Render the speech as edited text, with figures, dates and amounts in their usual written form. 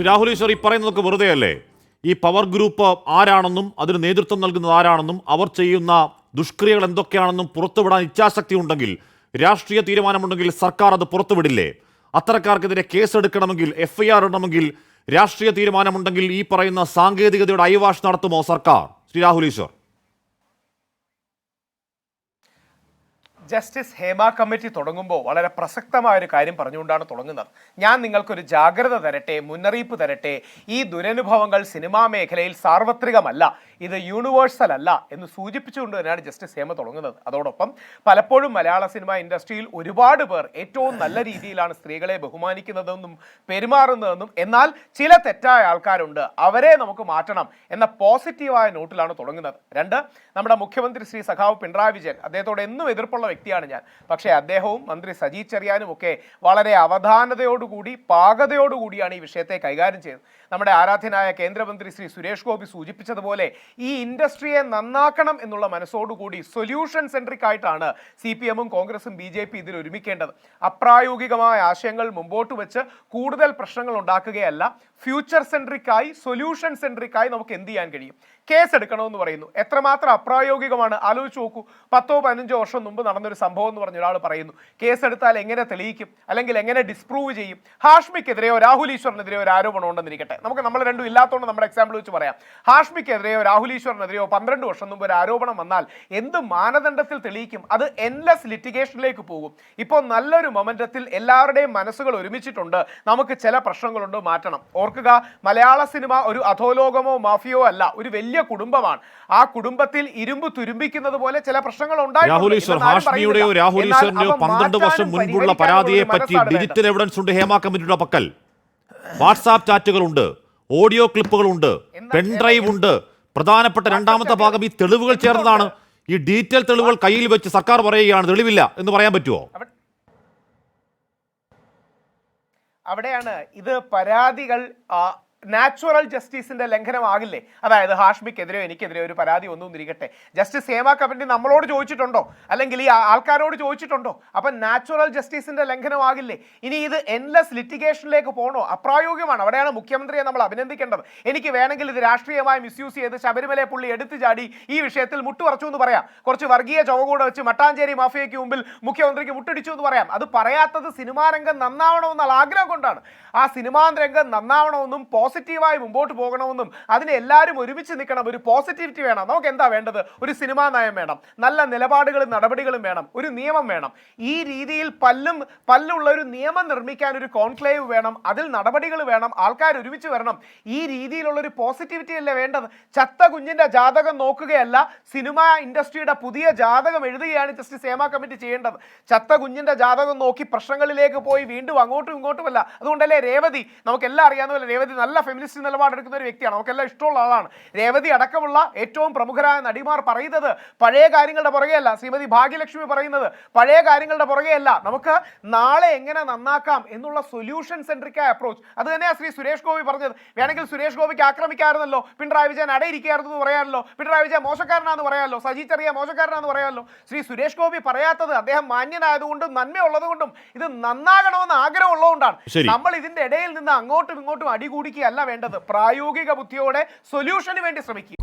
രാഹുൽ ഈശ്വർ ഈ പറയുന്നതൊക്കെ വെറുതെ അല്ലേ? ഈ പവർ ഗ്രൂപ്പ് ആരാണെന്നും അതിന് നേതൃത്വം നൽകുന്നത് ആരാണെന്നും അവർ ചെയ്യുന്ന ദുഷ്ക്രിയകൾ എന്തൊക്കെയാണെന്നും പുറത്തുവിടാൻ ഇച്ഛാശക്തി ഉണ്ടെങ്കിൽ, രാഷ്ട്രീയ തീരുമാനമുണ്ടെങ്കിൽ സർക്കാർ അത് പുറത്തുവിടില്ലേ? അത്തരക്കാർക്കെതിരെ കേസെടുക്കണമെങ്കിൽ, FIR ഇടണമെങ്കിൽ രാഷ്ട്രീയ തീരുമാനമുണ്ടെങ്കിൽ ഈ പറയുന്ന സാങ്കേതികതയുടെ ഐവാഷ് നടത്തുമോ സർക്കാർ? ശ്രീ രാഹുൽ ഈശ്വർ, ജസ്റ്റിസ് ഹേമ കമ്മിറ്റി തുടങ്ങുമ്പോൾ വളരെ പ്രസക്തമായ ഒരു കാര്യം പറഞ്ഞുകൊണ്ടാണ് തുടങ്ങുന്നത്. ഞാൻ നിങ്ങൾക്കൊരു ജാഗ്രത തരട്ടെ, മുന്നറിയിപ്പ് തരട്ടെ. ഈ ദുരനുഭവങ്ങൾ സിനിമാ മേഖലയിൽ സാർവത്രികമല്ല, ഇത് യൂണിവേഴ്സൽ അല്ല എന്ന് സൂചിപ്പിച്ചുകൊണ്ട് തന്നെയാണ് ജസ്റ്റിസ് ഹേമ തുടങ്ങുന്നത്. അതോടൊപ്പം പലപ്പോഴും മലയാള സിനിമാ ഇൻഡസ്ട്രിയിൽ ഒരുപാട് പേർ ഏറ്റവും നല്ല രീതിയിലാണ് സ്ത്രീകളെ ബഹുമാനിക്കുന്നതെന്നും പെരുമാറുന്നതെന്നും, എന്നാൽ ചില തെറ്റായ ആൾക്കാരുണ്ട്, അവരെ നമുക്ക് മാറ്റണം എന്ന പോസിറ്റീവായ നോട്ടിലാണ് തുടങ്ങുന്നത്. രണ്ട്, നമ്മുടെ മുഖ്യമന്ത്രി ശ്രീ സഖാവ് പിണറായി വിജയൻ, അദ്ദേഹത്തോട് എന്നും എതിർപ്പുള്ള വ്യക്തിയാണ് ഞാൻ. പക്ഷേ അദ്ദേഹവും മന്ത്രി സജി ചെറിയാനും ഒക്കെ വളരെ അവധാനതയോടുകൂടി പാകതയോടുകൂടിയാണ് ഈ വിഷയത്തെ കൈകാര്യം ചെയ്തത്. നമ്മുടെ ആരാധ്യനായ കേന്ദ്രമന്ത്രി ശ്രീ സുരേഷ് ഗോപി സൂചിപ്പിച്ചതുപോലെ ഈ ഇൻഡസ്ട്രിയെ നന്നാക്കണം എന്നുള്ള മനസ്സോടുകൂടി സൊല്യൂഷൻ സെൻട്രിക് ആയിട്ടാണ് CPM-ഉം കോൺഗ്രസും BJP ഇതിൽ ഒരുമിക്കേണ്ടത്. അപ്രായോഗികമായ ആശയങ്ങൾ മുമ്പോട്ട് വെച്ച് കൂടുതൽ പ്രശ്നങ്ങൾ ഉണ്ടാക്കുകയല്ല, ഫ്യൂച്ചർ സെൻട്രിക് ആയി, സൊല്യൂഷൻ സെൻട്രിക് ആയി നമുക്ക് എന്ത് ചെയ്യാൻ കഴിയും? കേസ് എടുക്കണമെന്ന് പറയുന്നു. എത്രമാത്രം അപ്രായോഗികമാണ് ആലോചിച്ച് നോക്കൂ. 10-15 വർഷം മുമ്പ് നടന്നൊരു സംഭവം എന്ന് പറഞ്ഞ ഒരാൾ പറയുന്നു, കേസെടുത്താൽ എങ്ങനെ തെളിയിക്കും, അല്ലെങ്കിൽ എങ്ങനെ ഡിസ്പ്രൂവ് ചെയ്യും? ഹാഷ്മിക്കെതിരെയോ രാഹുൽ ഈശ്വറിനെതിരെയോ ഒരു ആരോപണം ഉണ്ടെന്നിരിക്കട്ടെ, നമ്മൾ രണ്ടും ഇല്ലാത്തതുകൊണ്ട് നമ്മുടെ എക്സാമ്പിൾ വെച്ച് പറയാം. ഹാഷ്മിക്കെതിരെയോ രാഹുൽ ഈശ്വറിനെതിരെയോ 12 വർഷം മുമ്പ് ഒരു ആരോപണം വന്നാൽ എന്ത് മാനദണ്ഡത്തിൽ തെളിയിക്കും? അത് എൻലെസ് ലിറ്റിഗേഷനിലേക്ക് പോകും. ഇപ്പോൾ നല്ലൊരു മൊമെന്റത്തിൽ എല്ലാവരുടെയും മനസ്സുകൾ ഒരുമിച്ചിട്ടുണ്ട്, നമുക്ക് ചില പ്രശ്നങ്ങളുണ്ട്, മാറ്റണം. ഓർക്കുക, മലയാള സിനിമ ഒരു അധോലോകമോ മാഫിയോ അല്ല, ഒരു വലിയ കുടുംബമാണ്. ആ കുടുംബത്തിൽ ഇരുമ്പ് തുരുമ്പിക്കുന്നത് പോലെ ചില പ്രശ്നങ്ങൾ ഉണ്ടായി. രാഹുൽ ഈശ്വറിന്റെയോ 12 വർഷം മുൻപുള്ള പരാതിയെ പറ്റി ഡിജിറ്റൽ എവിഡൻസ് ഉണ്ട് ഹേമ കമ്മിറ്റിയുടെ പക്കൽ. വാട്സാപ്പ് ചാറ്റുകളുണ്ട്, ഓഡിയോ ക്ലിപ്പുകളുണ്ട്, പെൻഡ്രൈവ് ഉണ്ട്. പ്രധാനപ്പെട്ട രണ്ടാമത്തെ ഭാഗം ഈ തെളിവുകൾ ചേർന്നതാണ്. ഈ ഡീറ്റെയിൽ തെളിവുകൾ കയ്യിൽ വെച്ച് സർക്കാർ പറയുകയാണ് തെളിവില്ല എന്ന് പറയാൻ പറ്റുമോ? അവിടെയാണ് ഇത് പരാതികൾ നാച്ചുറൽ ജസ്റ്റിസിന്റെ ലംഘനമാകില്ലേ? അതായത് ഹാഷ്മിക്കെതിരെയോ എനിക്കെതിരെയോ ഒരു പരാതി ഒന്നുമിരിക്കട്ടെ, ജസ്റ്റിസ് ഹേമ കമ്മിറ്റി നമ്മളോട് ചോദിച്ചിട്ടുണ്ടോ, അല്ലെങ്കിൽ ഈ ആൾക്കാരോട് ചോദിച്ചിട്ടുണ്ടോ? അപ്പം നാച്ചുറൽ ജസ്റ്റിസിന്റെ ലംഘനമാകില്ലേ? ഇനി ഇത് എൻലെസ് ലിറ്റിഗേഷനിലേക്ക് പോകണോ? അപ്രായോഗികമാണ്. അവിടെയാണ് മുഖ്യമന്ത്രിയെ നമ്മൾ അഭിനന്ദിക്കേണ്ടത്. എനിക്ക് വേണമെങ്കിൽ ഇത് രാഷ്ട്രീയമായി മിസ്യൂസ് ചെയ്ത് ശബരിമല പുള്ളി എടുത്തു ചാടി ഈ വിഷയത്തിൽ മുട്ടുപറച്ചു എന്ന് പറയാം. കുറച്ച് വർഗീയ ചുവകൂടെ വെച്ച് മട്ടാഞ്ചേരി മാഫിയയ്ക്ക് മുമ്പിൽ മുഖ്യമന്ത്രിക്ക് മുട്ടടിച്ചു എന്ന് പറയാം. അത് പറയാത്തത് സിനിമാ രംഗം നന്നാവണമെന്നുള്ള ആഗ്രഹം കൊണ്ടാണ്. ആ സിനിമാ രംഗം നന്നാവണമെന്നും പോസിറ്റീവായി മുമ്പോട്ട് പോകണമെന്നും അതിന് എല്ലാവരും ഒരുമിച്ച് നിൽക്കണം, ഒരു പോസിറ്റിവിറ്റി വേണം. നമുക്ക് എന്താ വേണ്ടത്? ഒരു സിനിമാ നയം വേണം, നല്ല നിലപാടുകളും നടപടികളും വേണം, ഒരു നിയമം വേണം. ഈ രീതിയിൽ പല്ലുള്ള ഒരു നിയമം നിർമ്മിക്കാൻ ഒരു കോൺക്ലേവ് വേണം, അതിൽ നടപടികൾ വേണം, ആൾക്കാർ ഒരുമിച്ച് വരണം. ഈ രീതിയിലുള്ളൊരു പോസിറ്റിവിറ്റി അല്ലേ വേണ്ടത്? ചത്ത കുഞ്ഞിന്റെ ജാതകം നോക്കുകയല്ല, സിനിമാ ഇൻഡസ്ട്രിയുടെ പുതിയ ജാതകം എഴുതുകയാണ് ജസ്റ്റിസ് ഹേമ കമ്മിറ്റി ചെയ്യേണ്ടത്. ചത്ത കുഞ്ഞിന്റെ ജാതകം നോക്കി പ്രശ്നങ്ങളിലേക്ക് പോയി വീണ്ടും അങ്ങോട്ടും ഇങ്ങോട്ടുമല്ല. അതുകൊണ്ടല്ലേ രേവതി, നമുക്കെല്ലാം അറിയാവുന്ന പോലെ രേവതി നല്ല ഫെമിനിസ്റ്റ് നിലപാടെടുക്കുന്ന ഒരു വ്യക്തിയാണ്, നമുക്കെല്ലാം ഇഷ്ടമുള്ള ആളാണ്. രേവതി അടക്കമുള്ള ഏറ്റവും പ്രമുഖരായ നടിമാർ പറയുന്നത് പഴയ കാര്യങ്ങളുടെ പുറകെയല്ല. ശ്രീമതി ഭാഗ്യലക്ഷ്മി പറയുന്നത് പഴയ കാര്യങ്ങളുടെ പുറകെയല്ല, നമുക്ക് നാളെ എങ്ങനെ നന്നാക്കാം എന്നുള്ള സൊല്യൂഷൻ സെൻട്രിക്കായ അപ്രോച്ച്. അത് തന്നെയാണ് ശ്രീ സുരേഷ് ഗോപി പറഞ്ഞത്. വേണമെങ്കിൽ സുരേഷ് ഗോപിക്ക് ആക്രമിക്കാറുണ്ടല്ലോ, പിണറായി വിജയൻ അടയിരിക്കായിരുന്നു എന്ന് പറയാമല്ലോ, പിണറായി വിജയൻ മോശക്കാരനാണെന്ന് പറയാമല്ലോ, സജി ചെറിയ മോശക്കാരനാണെന്ന് പറയാമല്ലോ. ശ്രീ സുരേഷ് ഗോപി പറയാത്തത് അദ്ദേഹം മാന്യനായതുകൊണ്ടും നന്മയുള്ളതുകൊണ്ടും ഇത് നന്നാകണമെന്ന് ആഗ്രഹമുള്ളതുകൊണ്ടാണ്. നമ്മൾ ഇതിന്റെ ഇടയിൽ നിന്ന് അങ്ങോട്ടും ഇങ്ങോട്ടും അടികൂടിക്കുകയല്ല വേണ്ടത്. പ്രായോഗിക ബുദ്ധിയോടെ സൊല്യൂഷന് വേണ്ടി ശ്രമിക്കുക.